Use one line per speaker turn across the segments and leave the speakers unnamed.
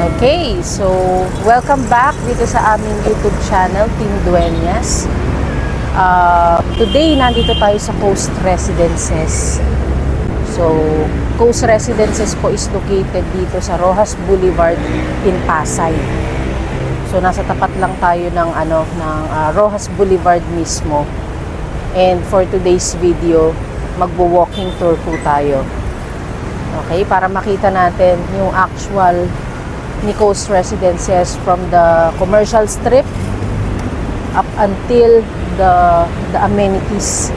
Okay, so welcome back dito sa aming YouTube channel, Team Dueñas. Today, nandito tayo sa Coast Residences. So, Coast Residences po is located dito sa Roxas Boulevard in Pasay. So, nasa tapat lang tayo ng Roxas Boulevard mismo. And for today's video, magbo-walking tour po tayo. Okay, para makita natin yung actual ni Coast Residences from the commercial strip up until the amenities,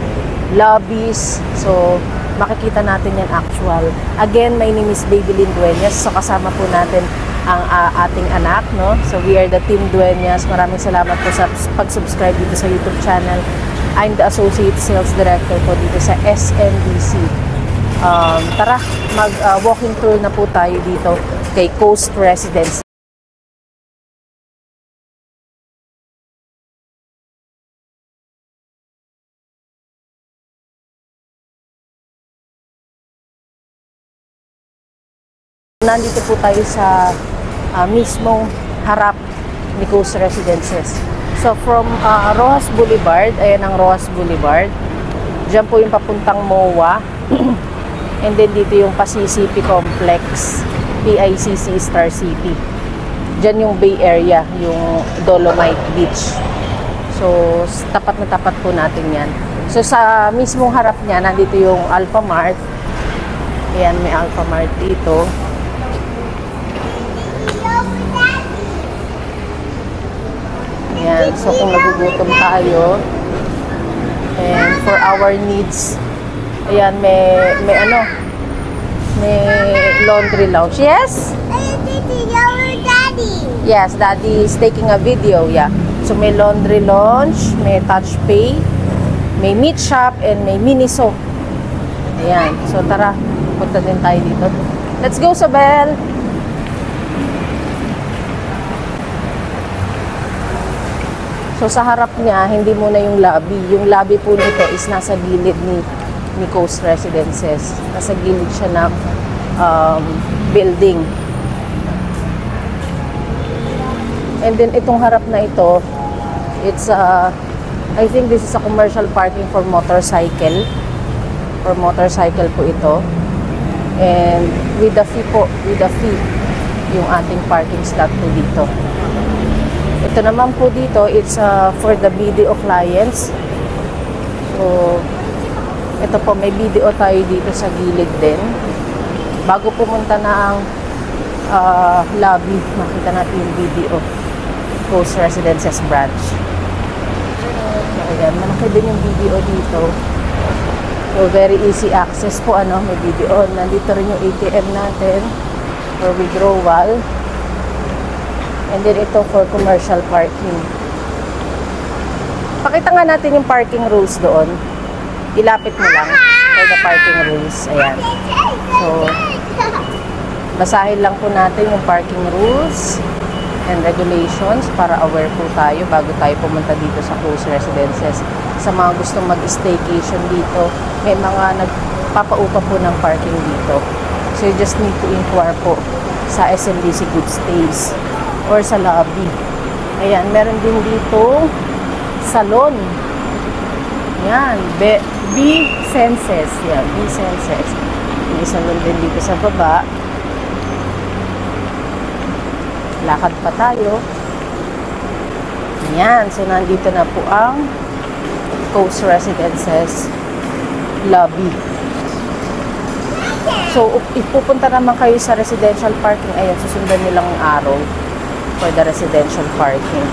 lobbies. So, makikita natin yan actual. Again, my name is Babylyn Dueñas. So, kasama po natin ang ating anak, no? So, we are the Team Dueñas. Maraming salamat po sa pag-subscribe dito sa YouTube channel. I'm the Associate Sales Director po dito sa SMDC. Tara, mag-walking tour na po tayo dito kay Coast Residence. Nandito po tayo sa mismong harap ni Coast Residences. So from Roxas Boulevard, ayan ang Roxas Boulevard. Diyan po yung papuntang MOA. And then dito yung PACCP Complex, PICC Star City. Diyan yung Bay Area, yung Dolomite Beach. So, tapat na tapat po natin yan. So, sa mismong harap niya, nandito yung Alpha Mart. Ayan, may Alpha Mart dito. Ayan, so kung nagugutom tayo, and for our needs, ayan, may laundry lounge. Yes?
Daddy.
Yes, Daddy is taking a video, yeah. So, may laundry lounge, may touch pay, may meat shop, and may Miniso. Ayan. So, tara, punta din tayo dito. Let's go, Sabel! So, sa harap niya, hindi muna yung lobby. Yung lobby po nito is nasa gilid ni Coast Residences. Nasa gilid siya ng building. And then, itong harap na ito, it's I think this is a commercial parking for motorcycle. For motorcycle po ito. And with the fee po, yung ating parking slot po dito. Ito naman po dito, it's for the BDO clients. So, ito po, may BDO tayo dito sa gilid din. Bago pumunta na ang lobby, makita natin yung BDO, Coast Residences branch. So, ayan, malaki din yung BDO dito. So, very easy access po, may BDO. Nandito rin yung ATM natin for withdrawal. And then ito for commercial parking. Pakita nga natin yung parking rules doon. Ilapit mo lang for the parking rules. Ayan. So, basahin lang po natin yung parking rules and regulations para aware po tayo bago tayo pumunta dito sa Coast Residences. Sa mga gustong mag-staycation dito, may mga nagpapaupa po ng parking dito. So, you just need to inquire po sa SMDC Good Stays or sa lobby. Ayan, meron din dito salon. Yan, B-Senses. Yan, B-Senses. May salon din dito sa baba. Lakad pa tayo. Ayan, so nandito na po ang Coast Residences lobby. So, ipupunta naman kayo sa residential parking. Ayan, susundan nyo lang ang arrow for the residential parking.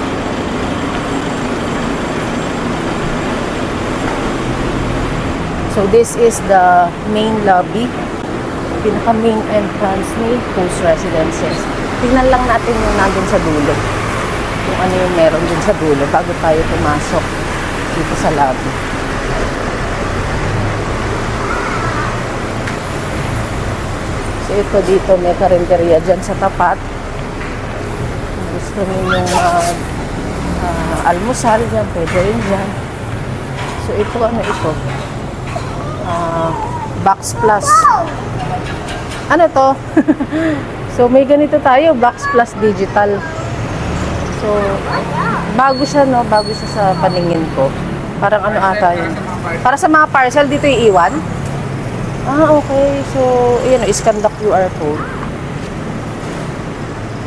So, this is the main lobby. Pinaka-main entrance ni Coast Residences. Tingnan lang natin yung nandun sa dulo. Kung ano yung meron dun sa dulo bago tayo pumasok dito sa lobby. So, ito dito, may karinderya dyan sa tapat. Gusto ninyong almusal dyan, pwede rin dyan. So, ito, ano ito? Box Plus. Ano to? So, may ganito tayo, Box Plus Digital. So, bago siya, no? Bago siya sa paningin ko. Parang ano ata yun. Para sa mga parcel, dito yung iwan. Ah, okay. So, yun, iscan the QR code.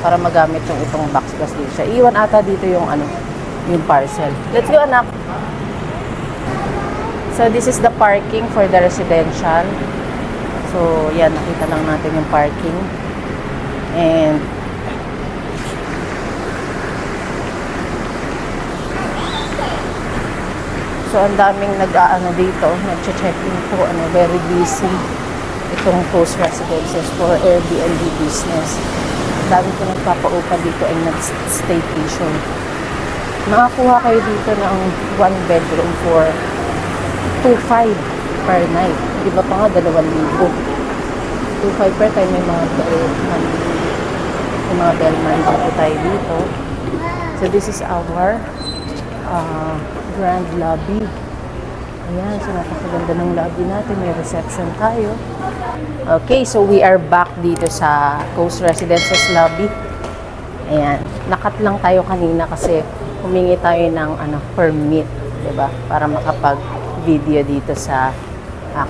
Para magamit yung itong Box Plus dito siya. Iwan ata dito yung ano, yung parcel. Let's go, anak. So, this is the parking for the residential. So, yan, nakita lang natin yung parking. And, so, ang daming nag-aano dito, nag-check-in po, very busy itong Coast Residences for Airbnb business. Ang dami ko nagpapaupa dito ay nag-staycation. Makakuha kayo dito ng 1 bedroom for 2,500 per night. Iba pa nga, 2,000. 2,500 per time, may mga bellman po tayo dito. So, this is our grand lobby. Ayan, so napakaganda ng lobby natin. May reception tayo. Okay, so we are back dito sa Coast Residences lobby. Ayan, nakat lang tayo kanina kasi humingi tayo ng permit, 'di ba? Para makapag-video dito sa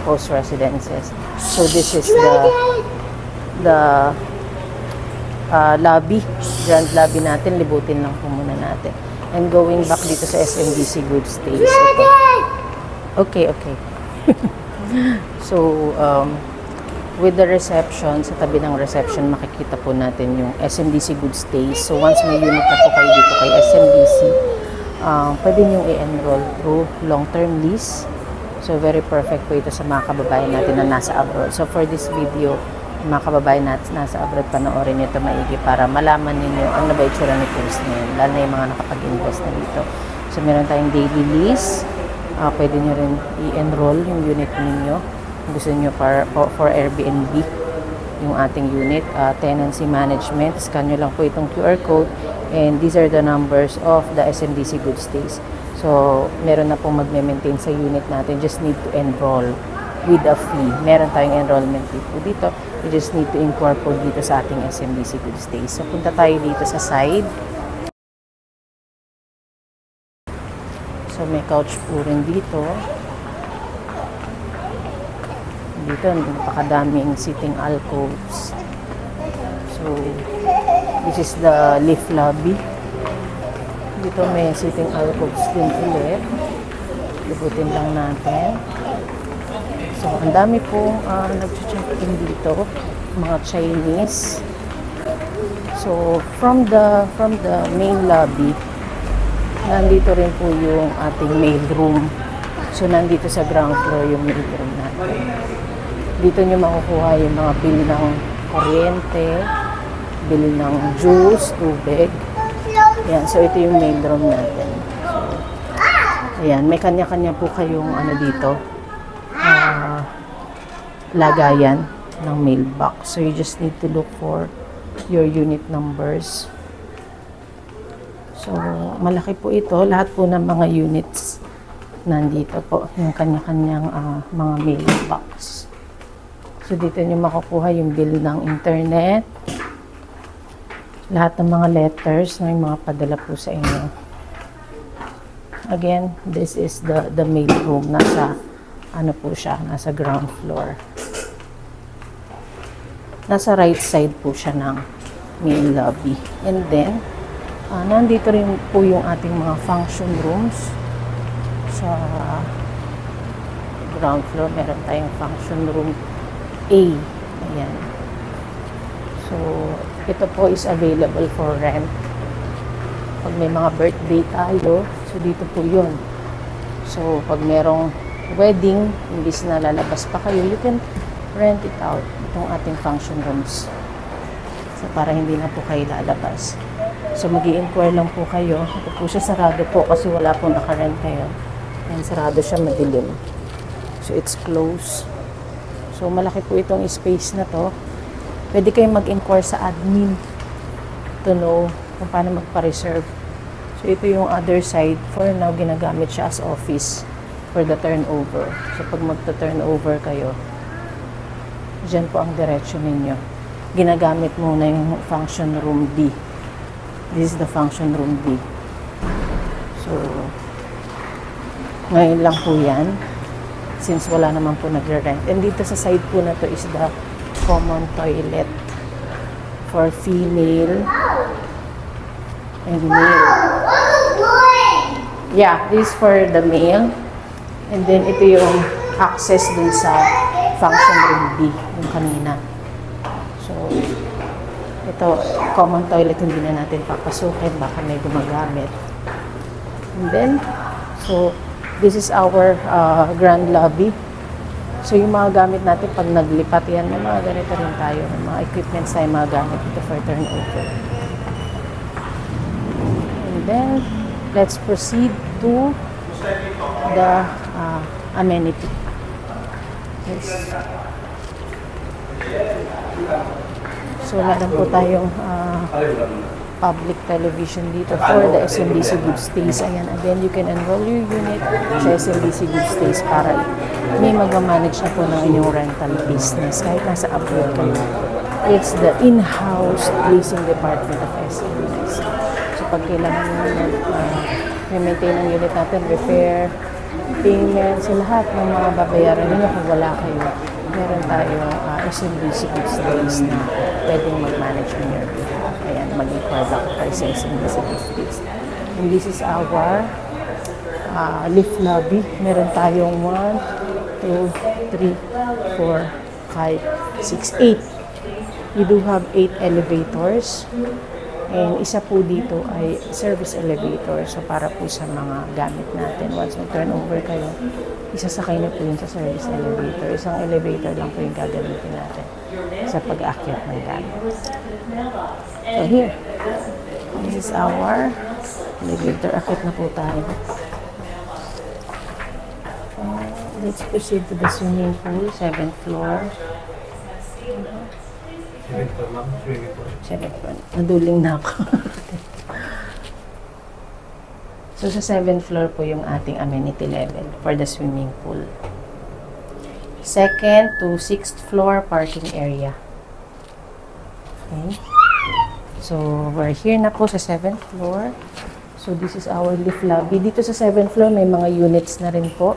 Coast Residences. So this is the lobby, grand lobby natin. Libutin lang po muna natin. And going back dito sa SMDC Good Stays. Okay. So, with the reception, sa tabi ng reception, makikita po natin yung SMDC Good Stays. So, once may unit na po kayo dito kay SMDC, pwede nyo i-enroll through long-term lease. So, very perfect po ito sa mga kababayan natin na nasa abroad. So, for this video, mga kababayan natin nasa abroad, panoorin nyo ito maigi para malaman ninyo ang na ba itsura ni Coast ngayon, lalo na yung mga nakapag-invest na dito. So, meron tayong daily lease. Pwede nyo rin i-enroll yung unit ninyo. Gusto nyo for Airbnb yung ating unit. Tenancy management. Scan nyo lang po itong QR code. And these are the numbers of the SMDC Good Stays. So, meron na pong magme-maintain sa unit natin. Just need to enroll with a fee. Meron tayong enrollment fee po dito. We just need to inquire po dito sa ating SMDC Good Stays. So, punta tayo dito sa side. So, may couch po rin dito. Dito, napakadaming sitting alcoves. So, this is the lift lobby. Dito may sitting alcoves din ulit. Libutin lang natin. So, ang dami pong nag-check-in dito. Mga Chinese. So, from the main lobby, nandito rin po yung ating mail room. So, nandito sa ground floor yung mail room natin. Dito nyo makukuha yung mga bill ng kuryente, bill ng juice, tubig. Ayan, so ito yung mail room natin. So, ayan, may kanya-kanya po kayong dito, lagayan ng mailbox. So, you just need to look for your unit numbers. So, malaki po ito. Lahat po ng mga units nandito po. Yung kanya-kanyang mga mailbox. So, dito nyo makukuha yung bill ng internet. Lahat ng mga letters na yung mga padala po sa inyo. Again, this is the mail room. Nasa, po siya, nasa ground floor. Nasa right side po siya ng main lobby. And then, nandito rin po yung ating mga function rooms. Sa ground floor, meron tayong function room A. Ayan. So, ito po is available for rent. Pag may mga birthday tayo, so dito po yun. So, pag merong wedding, imbis na lalabas pa kayo, you can rent it out. Itong ating function rooms. So, para hindi na po kayo lalabas. So, mag-i-inquire lang po kayo. Ito po siya, sarado po kasi wala pong nakarent kayo. Ayan, sarado siya, madilim. So, it's closed. So, malaki po itong space na to. Pwede kayong mag-inquire sa admin to know kung paano magpa-reserve. So, ito yung other side. For now, ginagamit siya as office for the turnover. So, pag magta-turnover kayo, dyan po ang diretsyo ninyo. ginagamit muna yung function room D. This is the function room D. So, ngayon lang po yan. Since wala naman po nagre-rent. And dito sa side po na to is the common toilet for female and male. Yeah, this is for the male. And then ito yung access dun sa function room B, yung kanina. So, ito, common toilet, hindi na natin papasukin, baka may gumagamit. And then, so, this is our grand lobby. So, yung mga gamit natin pag naglipat yan, may mga ganito rin tayo, may mga equipments tayo mga gamit ito for turnover. And then, let's proceed to the amenity. Yes. So, meron po tayong public television dito for the SMBC Good Stays. Ayan, again, you can enroll your unit sa SMBC Good Stays para may mag-manage na po ng inyong rental business kahit nasa abroad kayo. It's the in-house leasing department of SMBC. So, pag kailangan nyo maintain ang unit natin, repair, payments, lahat ng mga babayaran ninyo kung wala kayo. Meron tayong SMBC Good Stays na pwedeng mag-manage on your behalf. Ayan, mag-inquire back tayo sa SMBC Good Stays. And this is our lift lobby. Meron tayong 1, 2, 3, 4, 5, 6, 8. We do have 8 elevators. And isa po dito ay service elevator. So, para po sa mga gamit natin. Once mag-turn over kayo, isasakay na po yun sa service elevator. Isang elevator lang po yung gagamitin natin sa pag-aakyat ng gamit. So, here. This is our elevator. Akyat na po tayo. Let's proceed to the swimming pool. 7th floor. 7th floor. Naduling na ako. So, sa 7th floor po yung ating amenity level for the swimming pool. 2nd to 6th floor parking area. Okay. So, we're here na po sa 7th floor. So, this is our lift lobby. Dito sa 7th floor, may mga units na rin po.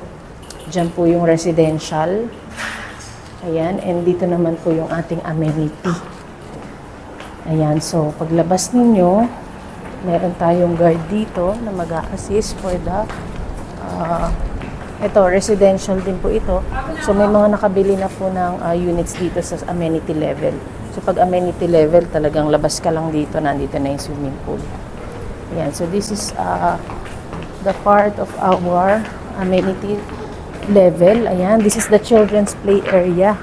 Diyan po yung residential. Ayan, and dito naman po yung ating amenity. Ayan, so paglabas ninyo, meron tayong guard dito na mag-a-assist for the ito, residential din po ito. So may mga nakabili na po ng units dito sa amenity level. So pag amenity level, talagang labas ka lang dito, nandito na yung swimming pool. Ayan, so this is the part of our amenity level. Ayan, this is the children's play area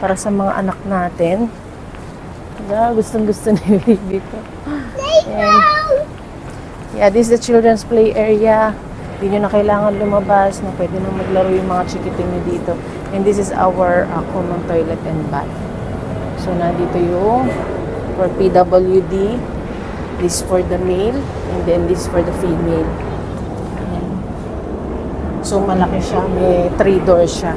para sa mga anak natin. Gustong-gusto na yung baby ko. And, yeah, this is the children's play area. Hindi nyo na kailangan lumabas, na pwede na maglaro yung mga chikiting nyo dito. And this is our common toilet and bath. So, nandito yung for PWD. This for the male, and then this for the female. Ayan. So, malaki siya. May 3 doors siya.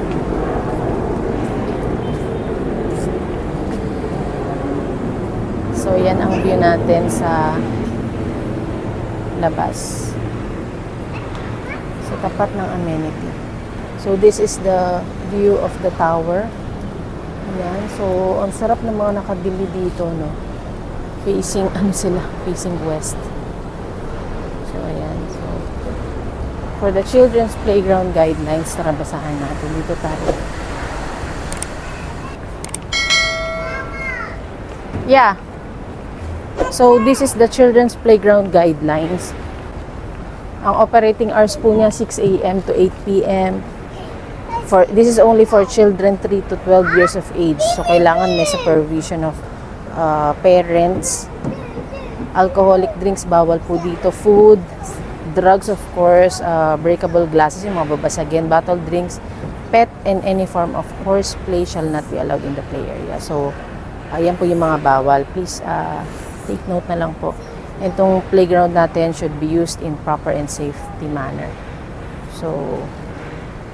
So, yan ang view natin sa labas. Sa tapat ng amenity. So, this is the view of the tower. Ayan. So, ang sarap ng mga nakabili dito, no? Facing, sila? Facing west. So, ayan. So, for the children's playground guidelines, tara basahan natin. Dito tayo. Yeah. So, this is the children's playground guidelines. Ang operating hours po niya, 6 a.m. to 8 p.m. This is only for children 3 to 12 years of age. So, kailangan may supervision of parents. Alcoholic drinks, bawal po dito. Food, drugs, of course, breakable glasses, yung mga babasagin, bottled drinks, pet, and any form of horseplay shall not be allowed in the play area. So, ayan po yung mga bawal. Please, take note na lang po. Itong playground natin should be used in proper and safety manner. So,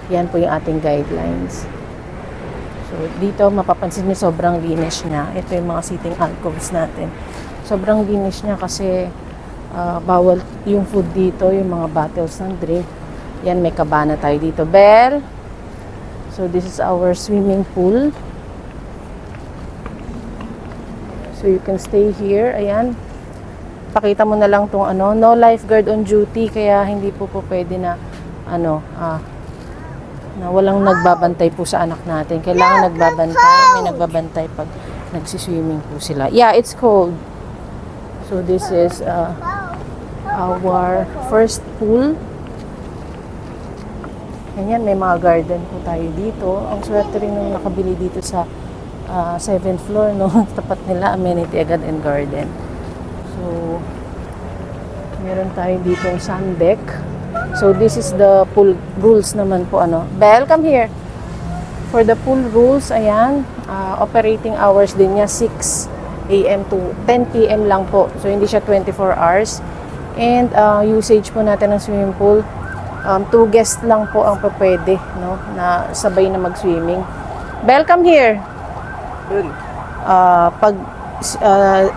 yan po yung ating guidelines. So, So, dito mapapansin niyo sobrang linis niya. Ito yung mga sitting alcoves natin. Sobrang linis niya kasi bawal yung food dito, yung mga bottles ng drink. Yan, may kabana tayo dito. Bell! So, this is our swimming pool. So, you can stay here. Ayan. Pakita mo na lang itong no lifeguard on duty. Kaya hindi po pwede na na walang nagbabantay po sa anak natin. Kailangan nagbabantay. May nagbabantay pag nagsiswimming po sila. Yeah, it's cold. So, this is our first pool. Ganyan, may mga garden po tayo dito. Ang swerte rin nung nakabili dito sa 7th floor, no? Tapat nila, amenity agad and garden. So, meron tayo dito yung sun deck. So, this is the pool rules naman po, Belle, come here. For the pool rules, ayan, operating hours din niya, 6 a.m. to 10 p.m. lang po. So, hindi siya 24 hours. And, usage po natin ng swimming pool, 2 guests lang po ang pwede, no? Na sabay na mag-swimming. Belle, come here. Pag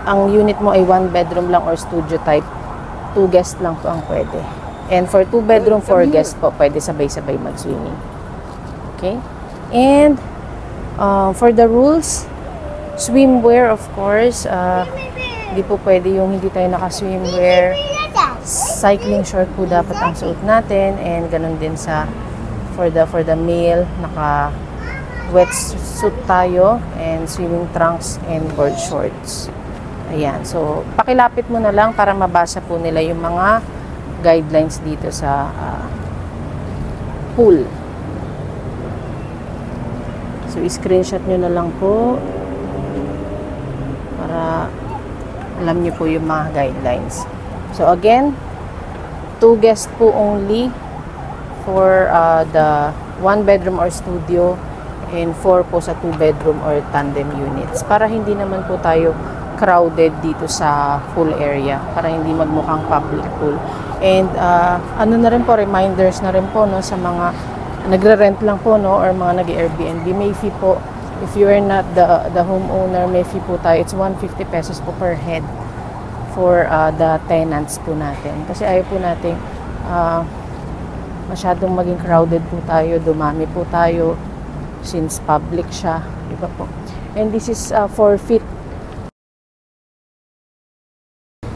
ang unit mo ay 1 bedroom lang or studio type, 2 guests lang po ang pwede. And for 2 bedroom, 4 guests po, pwede sabay-sabay mag-swimming. Okay? And for the rules, swimwear, of course, hindi po pwede yung hindi tayo naka-swimwear. Cycling short po dapat ang suot natin, and ganun din sa for the male, naka wetsuit tayo, and swimming trunks and board shorts. Ayan. So, pakilapit mo na lang para mabasa po nila yung mga guidelines dito sa pool. So, screenshot nyo na lang po para alam nyo po yung mga guidelines. So, again, 2 guests po only for the 1 bedroom or studio, and 4 po sa 2 bedroom or tandem units. Para hindi naman po tayo crowded dito sa pool area, para hindi magmukhang public pool. And na rin po, reminders na rin po, no, sa mga nagre-rent lang po, no, or mga nag-Airbnb, may fee po. If you are not the homeowner, may fee po tayo. It's 150 pesos po per head for the tenants po natin. Kasi ayaw po natin masyadong maging crowded po tayo, dumami po tayo since public siya, diba po. And this is 4 feet.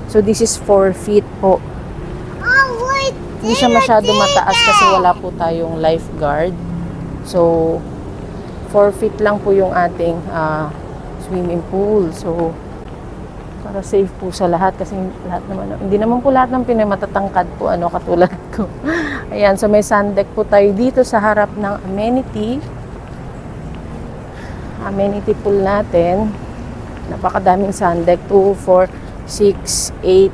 So this is 4 feet po. Hindi siya masyado mataas kasi wala po tayong lifeguard. So 4 feet lang po yung ating swimming pool. So para safe po sa lahat, kasi lahat naman, hindi naman po lahat ng Pinoy matatangkad po, katulad ko. Ayan, so may sun deck po tayo dito sa harap ng amenity pool natin. Napakadaming sun deck, 2, 4, 6, 8,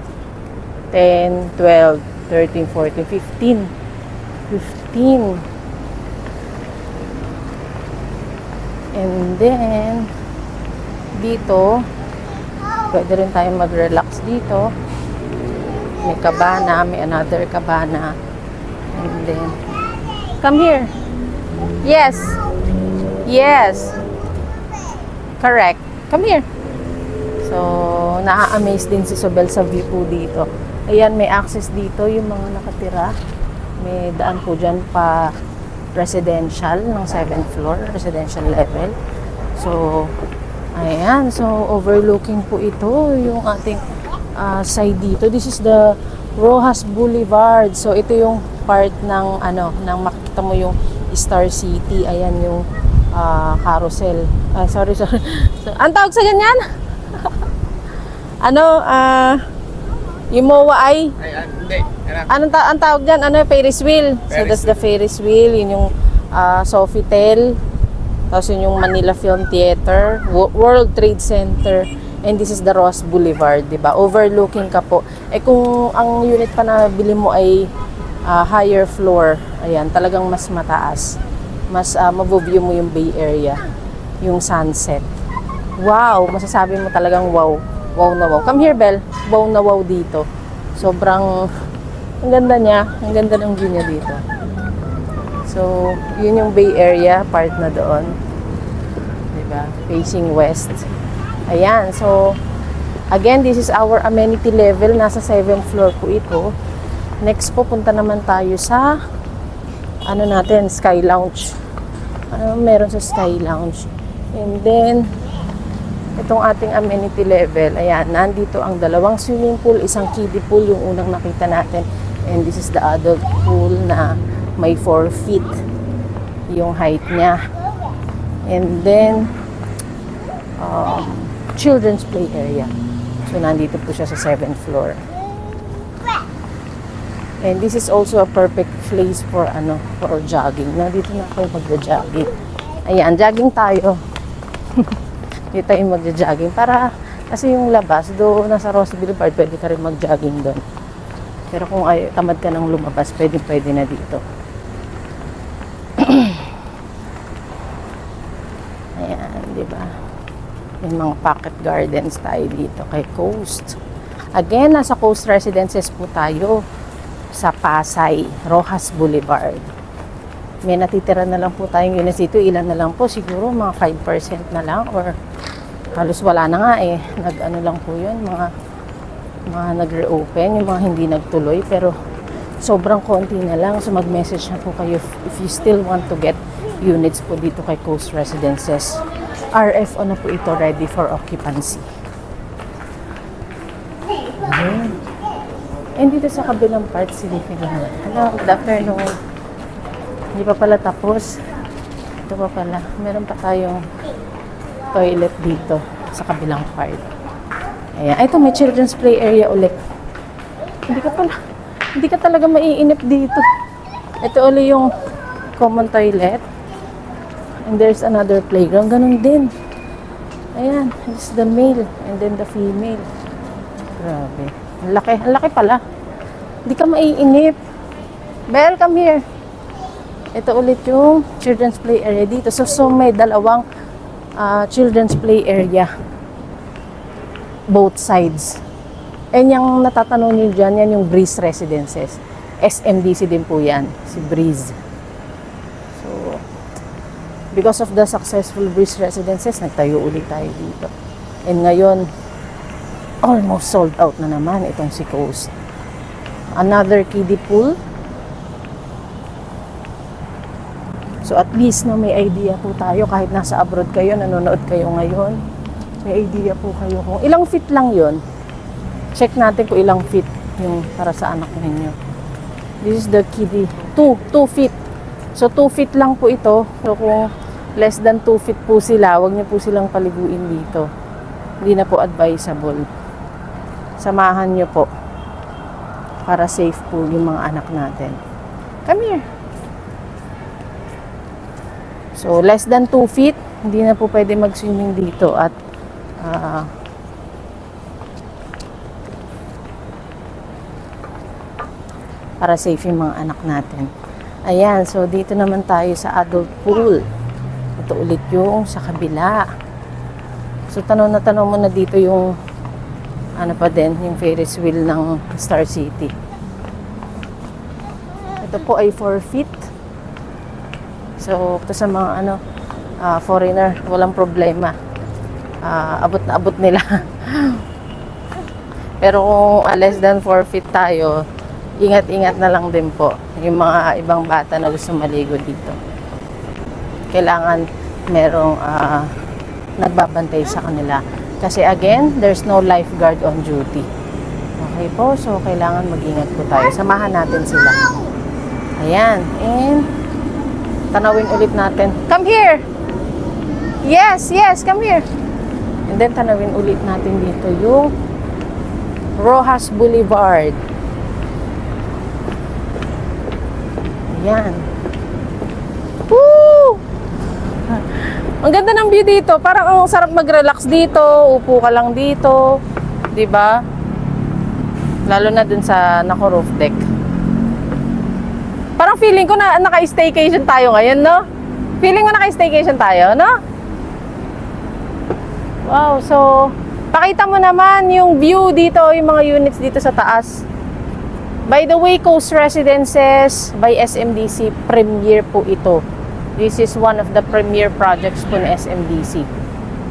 10, 12, 13, 14, 15. And then dito pwede rin tayo mag-relax dito. May cabana, may another cabana. And then come here. Yes. Correct. Come here. So, naa-amaze din si Sobel sa view po dito. Ayan, may access dito yung mga nakatira. May daan po dyan pa residential ng 7th floor, residential level. So, ayan. So, overlooking po ito yung ating side dito. This is the Rojas Boulevard. So, ito yung part ng, ng makikita mo yung Star City. Ayan yung carousel. Sorry. So, ang tawag sa ganyan? Yung MOA ay? Hindi. Ang tawag dyan? Ferris wheel. So, that's the Ferris wheel. Yun yung Sofitel. Tapos yun yung Manila Film Theater. World Trade Center. And this is the Ross Boulevard, diba? Overlooking ka po. Kung ang unit pa na bili mo ay higher floor, ayan, talagang mas mataas. Mas mabuview mo yung Bay Area. Yung sunset. Wow! Masasabi mo talagang wow. Wow na wow. Come here, Belle. Wow na wow dito. Sobrang, ang ganda niya. Ang ganda ng view niya dito. So, yun yung Bay Area, part na doon. Diba? Facing west. Ayan, so again, this is our amenity level. Nasa 7th floor po ito. Next po, punta naman tayo sa ano natin, Sky Lounge. Ano meron sa Sky Lounge? And then, itong ating amenity level, ayan, nandito ang dalawang swimming pool, isang kiddie pool, yung unang nakita natin. And this is the adult pool na may 4 feet yung height niya. And then, children's play area. So, nandito po siya sa 7th floor. And this is also a perfect place for for jogging. Nandito na kayo magja-jogging. Ayan, jogging tayo. Dito tayo magja-jogging para kasi yung labas do nasa Ross Boulevard, pwede ka rin mag-jogging doon. Pero kung tamad ka nang lumabas, pwede na dito. Ayan, di ba? May mga pocket gardens tayo dito kay Coast. Again, nasa Coast Residences po tayo sa Pasay, Rojas Boulevard. May natitira na lang po tayong units dito. Ilan na lang po? Siguro mga 5% na lang or halos wala na nga eh. Nag-ano lang po yun, mga nag-reopen, yung mga hindi nagtuloy. Pero sobrang konti na lang. So mag-message na po kayo if you still want to get units po dito kay Coast Residences. RFO na po ito, ready for occupancy. Ayan. And dito sa kabilang part, sinifigahan. Hello, good afternoon. Hindi pa pala tapos. Ito pa pala. Meron pa tayong toilet dito sa kabilang part. Ayan. Ito, may children's play area ulit. Hindi ka talaga maiinip dito. Ito ulit yung common toilet. And there's another playground. Ganun din. Ayan. This is the male and then the female. Grabe. Ang laki pala. Hindi ka maiinip. Belle, come here. Ito ulit yung children's play area dito. So may dalawang children's play area. Both sides. And yung natatanong nyo dyan, yan yung Breeze Residences. SMDC din po yan. Si Breeze. So, because of the successful Breeze Residences, nagtayo ulit tayo dito. And ngayon, almost sold out na naman itong si Coast. Another kiddie pool. So at least na may idea po tayo kahit nasa abroad kayo, nanonood kayo ngayon. May idea po kayo kung ilang feet lang yon. Check natin kung ilang feet yung para sa anak ninyo. This is the kiddie. 2 feet. So 2 feet lang po ito. So kung less than 2 feet po sila, huwag niyo po silang paliguin dito. Hindi na po advisable. Samahan nyo po para safe po yung mga anak natin. Come here. So, less than 2 feet, hindi na po pwede mag-swimming dito at para safe yung mga anak natin. Ayan, so dito naman tayo sa adult pool. Ito ulit yung sa kabila. So, tanong mo na dito yung ano pa din, yung Ferris wheel ng Star City. Ito po ay 4 feet. So, ito sa mga foreigner, walang problema. Abot na abot nila. Pero kung less than 4 feet tayo, ingat-ingat na lang din po. Yung mga ibang bata na gusto maligo dito. Kailangan merong nagbabantay sa kanila. Kasi again, there's no lifeguard on duty. Okay po, so kailangan mag-ingat po tayo. Samahan natin sila. Ayan, and tanawin ulit natin. Come here! Yes, come here! And then tanawin ulit natin dito yung Rojas Boulevard. Ayan. Woo! Ang ganda ng view dito. Parang ang sarap mag-relax dito. Upo ka lang dito. 'Di ba? Lalo na dun sa naka-roof deck. Parang feeling ko na naka-staycation tayo ngayon, no? Feeling ko naka-staycation tayo, no? Wow, so pakita mo naman yung view dito, yung mga units dito sa taas. By the way, Coast Residences by SMDC, premier po ito. This is one of the premier projects po ng SMDC.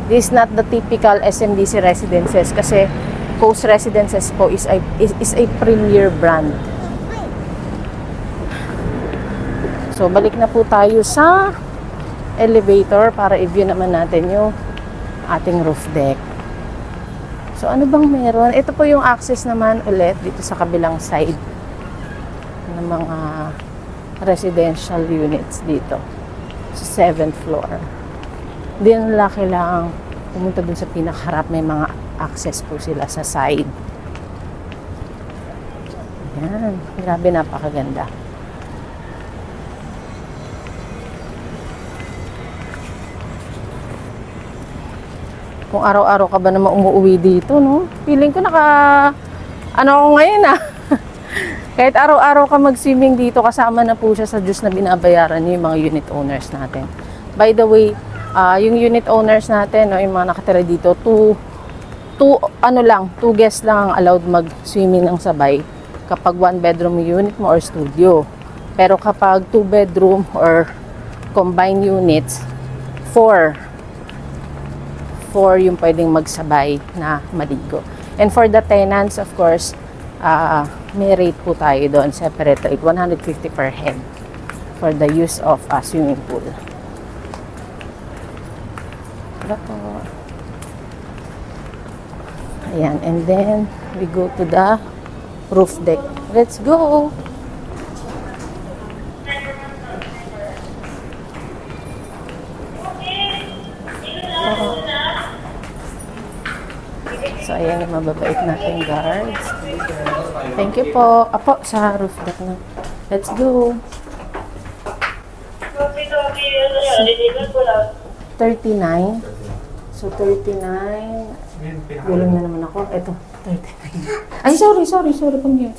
This is not the typical SMDC residences kasi Coast Residences po is a premier brand. So, balik na po tayo sa elevator para i-view naman natin yung ating roof deck. So, ano bang meron? Ito po yung access naman ulit dito sa kabilang side ng mga residential units dito sa 7th floor. Hindi nila kailangang pumunta dun sa pinakaharap. May mga access po sila sa side. Ayan. Grabe, napakaganda. Kung araw-araw ka ba naman umuwi dito, no? Feeling ko ano ako ngayon, ah. Kahit araw-araw ka mag-swimming dito, kasama na po siya sa Diyos na binabayaran niyo yung mga unit owners natin. By the way, yung unit owners natin, no, yung mga nakatira dito, two guests lang ang allowed mag-swimming ng sabay kapag 1-bedroom unit mo or studio. Pero kapag 2-bedroom or combined units, 4 yung pwedeng magsabay na maligo. And for the tenants, of course, may rate po tayo doon, separate rate, 150 per head for the use of a swimming pool. Ayan, and then we go to the roof deck. Let's go! So, ayan yung mababait natin guards. Thank you po. Apo, sa roof deck na. Let's go. 39. So, 39. Gulang na naman ako. Ito, 39. Ay, sorry. Come here.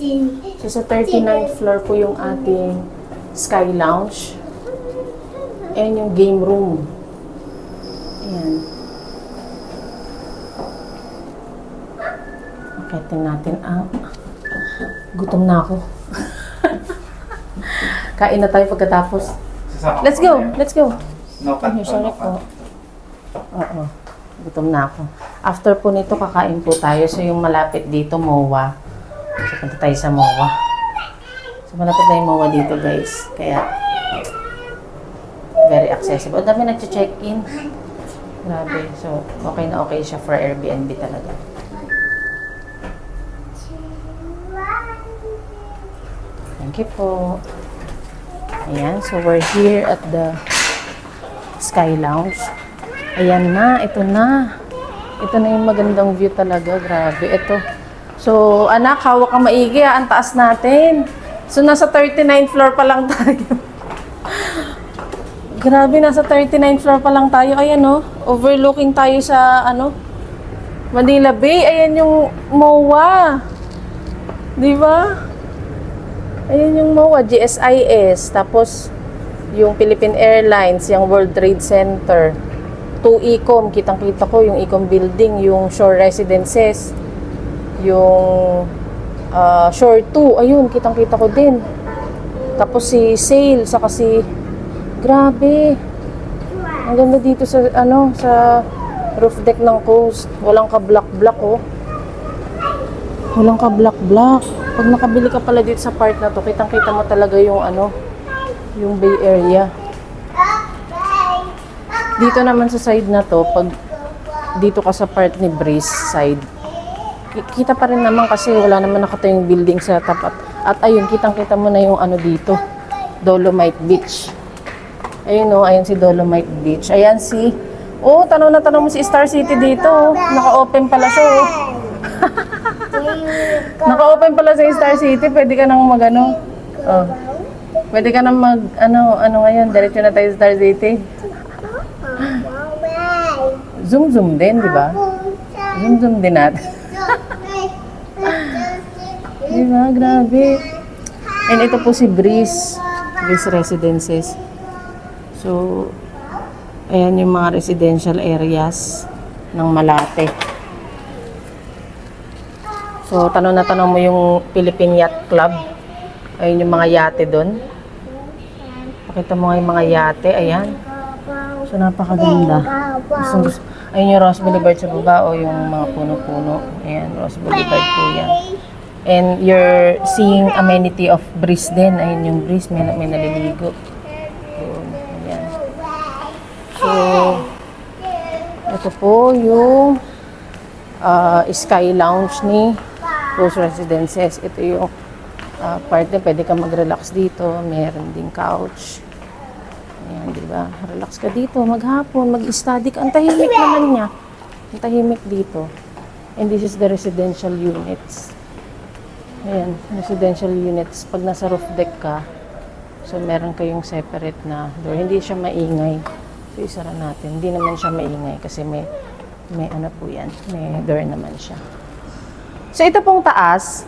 So, sa 39th floor po yung ating Sky Lounge. And yung game room. Ayan. Okay, tingnan natin ang... Gutom na ako. Kain na tayo pagkatapos. Let's go. Sorry po. Oo. Gutom na ako. After po nito, kakain po tayo. So, yung malapit dito, MOA. So, punta tayo sa MOA. So, malapit na yung MOA dito, guys. Kaya, very accessible. Ang dami nag-check-in. Grabe. So, okay na okay siya for Airbnb talaga. Thank you po. Ayan, so we're here at the Sky Lounge. Ayan na, ito na. Ito na yung magandang view talaga, grabe. Ito. So, anak, hawak ka maigi, ang taas natin. So, nasa 39th floor pa lang tayo. Grabe, nasa 39th floor pa lang tayo. Ayan, no? Overlooking tayo sa, Manila Bay. Ayan yung MOA. Diba? Ayan yung MOA, GSIS, tapos yung Philippine Airlines, yung World Trade Center, 2 Ecom, kitang-kita ko yung Ecom Building, yung Shore Residences, yung Shore 2, ayun, kitang-kita ko din. Tapos si Sail, saka si, grabe, ang ganda dito sa, sa roof deck ng Coast, walang ka-block-block, oh. Walang ka-block-block. Pag nakabili ka pala dito sa part na to, kitang-kita mo talaga yung yung Bay Area. Dito naman sa side na to, pag dito ka sa part ni Breeze side, kita pa rin naman kasi wala naman nakatayong building sa tapat. At ayun, kitang-kita mo na yung dito, Dolomite Beach. Ayun, ayan si Dolomite Beach. Ayan si, tanaw na tanaw mo si Star City dito. Naka-open pala siya, oh. Naka-open pala sa Star City, pwede ka nang pwede ka nang ngayon, diretso na tayo sa Star City. Zoom din, di ba? Zoom din natin. Di ba? Grabe. And ito po si Breeze Residences. So, ayan yung mga residential areas ng Malate. So, tanong na tanong mo yung Philippine Yacht Club. Ayun yung mga yate doon. Pakita mo nga yung mga yate. Ayan. So, napakaganda. Ayun yung Ross Boulevard sa baba o yung mga puno-puno. Ayan, Ross Boulevard po yan. And you're seeing amenity of breeze din. Ayun yung breeze. May naliligo. Doon. Ayan. So, ito po yung Sky Lounge ni Rose Residences. Ito yung part na pwede ka mag-relax dito. Meron ding couch. Ayan, di ba? Relax ka dito, maghapon, mag-study ka. Ang tahimik naman niya. Ang tahimik dito. And this is the residential units. Ayan, residential units. Pag nasa roof deck ka, so meron kayong separate na door. Hindi siya maingay. So, isara natin. Hindi naman siya maingay kasi may ano po yan. May door naman siya. So, ito pong taas.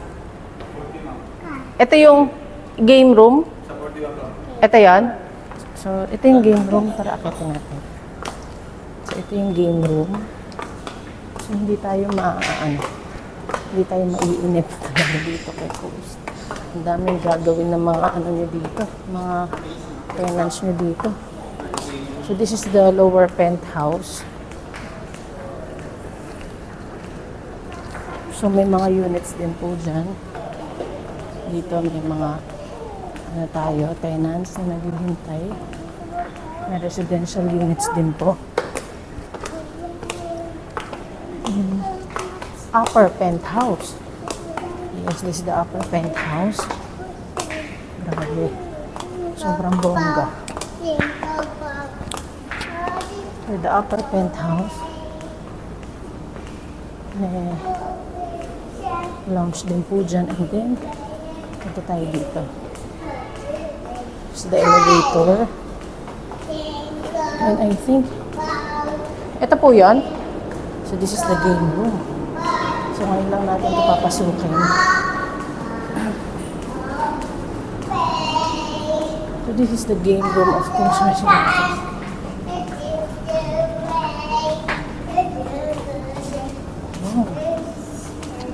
Ito yung game room. Ito yan. So, ito yung game room. Tara, akitin natin. So, ito yung game room. So, hindi tayo hindi tayo maiinip talaga dito kay host. Ang daming gagawin ng mga ano nyo dito. Mga tenants nyo dito. So, this is the lower penthouse. So, may mga units din po dyan. Dito may mga tenants na naghihintay. May residential units din po. Upper penthouse. Yes, this is the upper penthouse. Grabe. Sobrang bongga. With the upper penthouse. May lounge din po dyan. And then, punta tayo dito. The elevator. And I think ito po yun. So this is the game room. So ngayon lang natin ito papasukin. So this is the game room of Rose Residences. Wow.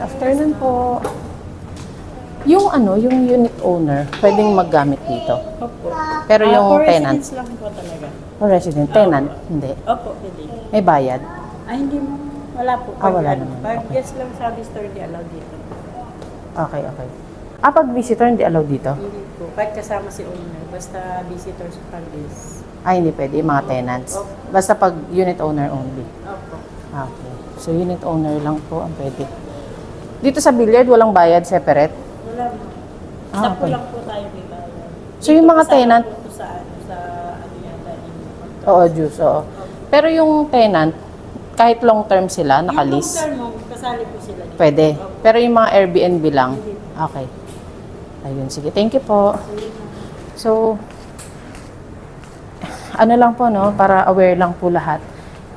Afternoon po. Yung yung unit owner, pwedeng maggamit dito.
Opo.
Pero yung tenant.
Residence lang po talaga.
O resident, tenant, hindi.
Opo, pwede.
May bayad.
Ay, hindi mo. Wala po.
Wala naman.
Pag
Okay.
guest lang sa visitor, di allowed dito.
Okay. Pag visitor, hindi allowed dito?
Hindi po. Kahit kasama si owner. Basta visitors pag is.
Hindi pwede, yung mga tenants.
Opo.
Basta pag unit owner only.
Opo.
Okay. So, unit owner lang po ang pwede. Dito sa billiard, walang bayad, separate?
Wala po. Sa po
Okay.
lang po tayo may bayad.
So, yung mga
Kasama
tenant?
po sa ano yata.
Oo, juice, oo. Pero yung tenant, kahit long term sila, nakalis,
Yung long term, kasali po sila dito.
pwede.
Opo.
Pero yung mga Airbnb lang,
Hindi.
okay. Ayun, sige. Thank you po. So, ano lang po, no, para aware lang po lahat.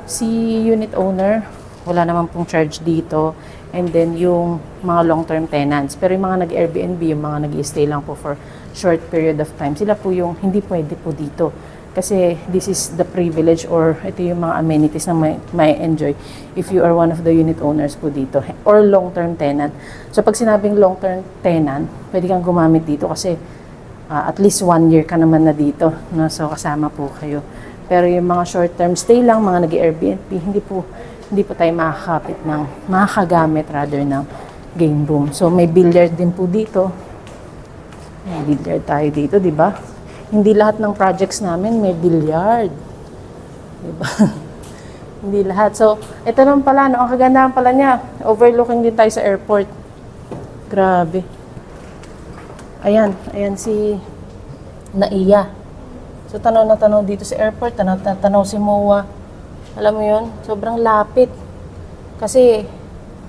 Si unit owner, wala naman pong charge dito. And then, yung mga long-term tenants. Pero yung mga nag-Airbnb, yung mga nag-stay lang po for short period of time, sila po yung hindi pwede po dito. Kasi this is the privilege or ito yung mga amenities na may enjoy if you are one of the unit owners po dito or long-term tenant. So, pag sinabing long-term tenant, pwede kang gumamit dito kasi at least 1 year ka naman na dito. No? So, kasama po kayo. Pero yung mga short-term stay lang, mga nag-Airbnb, hindi po tayo makakagamit rather ng game room. So, may billiard din po dito. May billiard tayo dito, di ba? Hindi lahat ng projects namin may billiard. Di ba? Hindi lahat. So, ito naman pala, no? Ang kagandahan pala niya, overlooking din tayo sa airport. Grabe. Ayan si Naiya. So, tanaw na tanaw dito sa airport, tanaw si MOA. Alam mo yun, sobrang lapit. Kasi,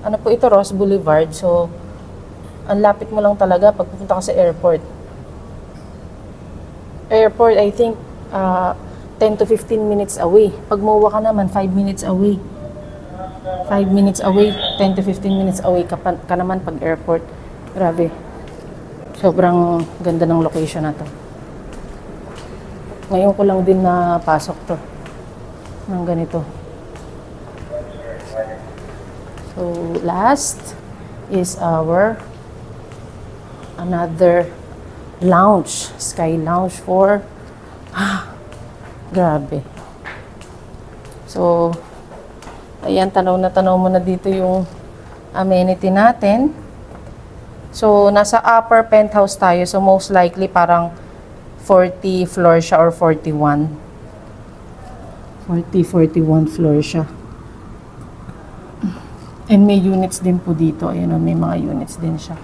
ano po ito, Ross Boulevard. So, ang lapit mo lang talaga pag pupunta ka sa airport. Airport, I think, 10 to 15 minutes away. Pag MOA ka naman, 5 minutes away. 5 minutes away, 10 to 15 minutes away ka naman pag airport. Grabe. Sobrang ganda ng location na to. Ngayon ko lang din napasok to. Ng ganito. So, last is our another lounge, Sky Lounge for Grabe. So, ayan, tanaw mo na dito yung amenity natin. So, nasa upper penthouse tayo. So, most likely parang 40 floor siya or 41. 41 floor siya. And may units din po dito. Ayan, may mga units din siya.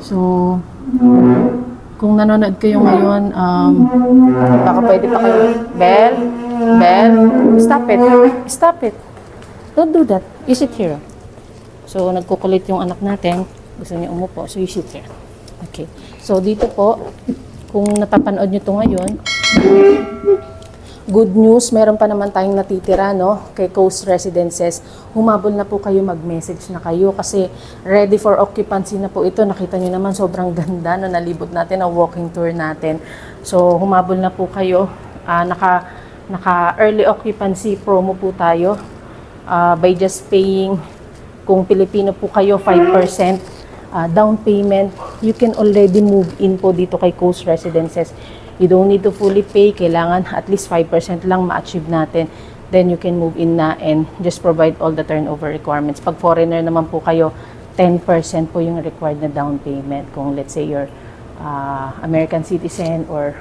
So, kung nanonood kayo ngayon, baka pwede pa kayo. Bell, stop it. Stop it. Don't do that. You sit here. So, nagkukulit yung anak natin. Gusto niya umupo. So, you sit here. Okay. So, dito po, kung napapanood nyo ito ngayon, good news, meron pa naman tayong natitira, no? Kay Coast Residences. Humabol na po kayo, mag-message na kayo kasi ready for occupancy na po ito. Nakita nyo naman, sobrang ganda na nalibot natin ang walking tour natin. So, humabol na po kayo. Naka early occupancy promo po tayo. By just paying, kung Pilipino po kayo, 5% down payment, you can already move in po dito kay Coast Residences. You don't need to fully pay. Kailangan at least 5% lang ma-achieve natin. Then you can move in na and just provide all the turnover requirements. Pag foreigner naman po kayo, 10% po yung required na down payment. Kung let's say you're American citizen or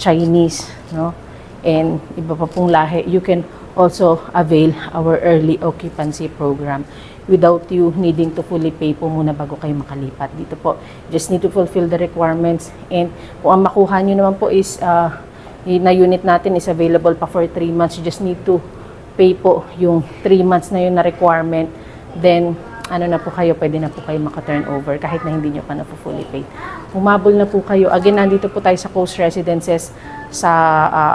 Chinese, no? And iba pa pong lahi, you can also avail our early occupancy program without you needing to fully pay po muna bago kayo makalipat. Dito po, just need to fulfill the requirements. And kung ang makuha nyo naman po is, na unit natin is available pa for 3 months, you just need to pay po yung 3 months na yun na requirement. Then, ano na po kayo, pwede na po kayo maka-turnover kahit na hindi nyo pa na po fully paid. Humabol na po kayo. Again, nandito po tayo sa Coast Residences sa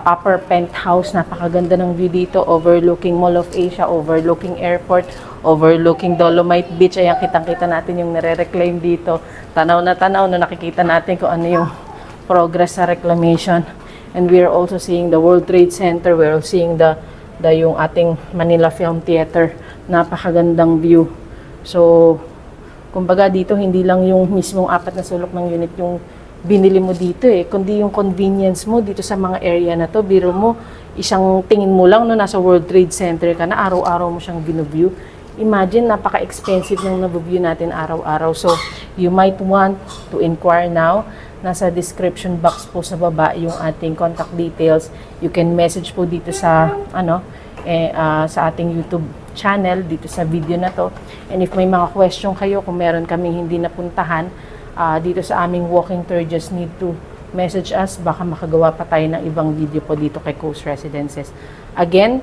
upper penthouse. Napakaganda ng view dito, overlooking Mall of Asia, overlooking airport, overlooking Dolomite Beach. Ayan, kitang-kita natin yung nare-reclaim dito. Tanaw na nakikita natin kung ano yung progress sa reclamation. And we are also seeing the World Trade Center. We're seeing yung ating Manila Film Theater. Napakagandang view. So, kumbaga dito, hindi lang yung mismong 4 na sulok ng unit yung binili mo dito kundi yung convenience mo dito sa mga area na to. Biro mo, isang tingin mo lang no, nasa World Trade Center ka na, araw-araw mo siyang view. Imagine, napaka-expensive ng nabview natin araw-araw. So, you might want to inquire now. Nasa description box po sa baba yung ating contact details. You can message po dito sa sa ating YouTube channel dito sa video na to. And if may mga question kayo, kung meron kaming hindi napuntahan dito sa aming walking tour, just need to message us. Baka makagawa pa tayo ng ibang video po dito kay Coast Residences. Again,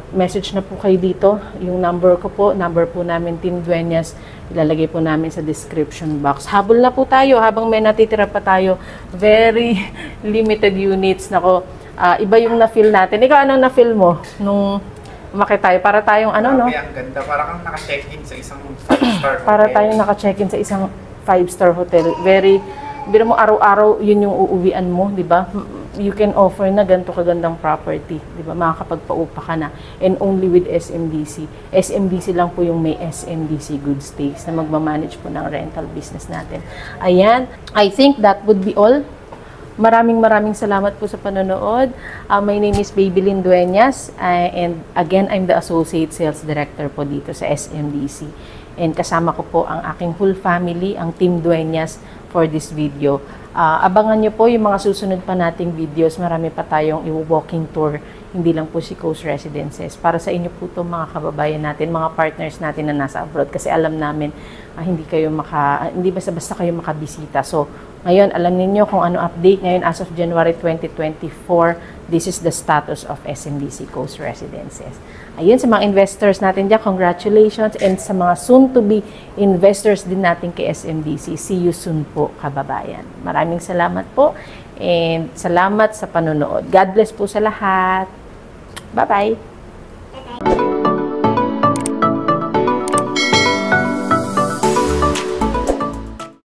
message na po kayo dito. Yung number ko po, number po namin Team Dueñas, ilalagay po namin sa description box. Habol na po tayo habang may natitira pa tayo. Very limited units. Nako, iba yung na-feel natin. Ikaw, anong na-feel mo nung umakit tayo? Para tayong no?
Ang ganda. Para kang naka-check-in sa isang 5-star hotel.
Para tayong naka-check-in sa isang 5-star hotel. Very, biro mo araw-araw, yun yung uuwian mo, di ba? You can offer na ganito kagandang property, di ba? Makakapagpaupa ka na. And only with SMDC. SMDC lang po yung may SMDC Good Stays na magmamanage po ng rental business natin. Ayan. I think that would be all. Maraming salamat po sa panonood. My name is Babylyn Dueñas, and again, I'm the Associate Sales Director po dito sa SMDC. And kasama ko po ang aking whole family, ang Team Dueñas, for this video. Abangan nyo po yung mga susunod pa nating videos. Marami pa tayong i-walking tour, hindi lang po si Coast Residences. Para sa inyo po itong mga kababayan natin, mga partners natin na nasa abroad. Kasi alam namin, hindi basta-basta kayo makabisita. So, ngayon, alam niyo kung ano update. Ngayon, as of January 2024, this is the status of SMDC Coast Residences. Ayun, sa mga investors natin dyan, congratulations. And sa mga soon-to-be investors din natin kay SMDC, see you soon po, kababayan. Maraming salamat po. And salamat sa panonood. God bless po sa lahat. Bye-bye!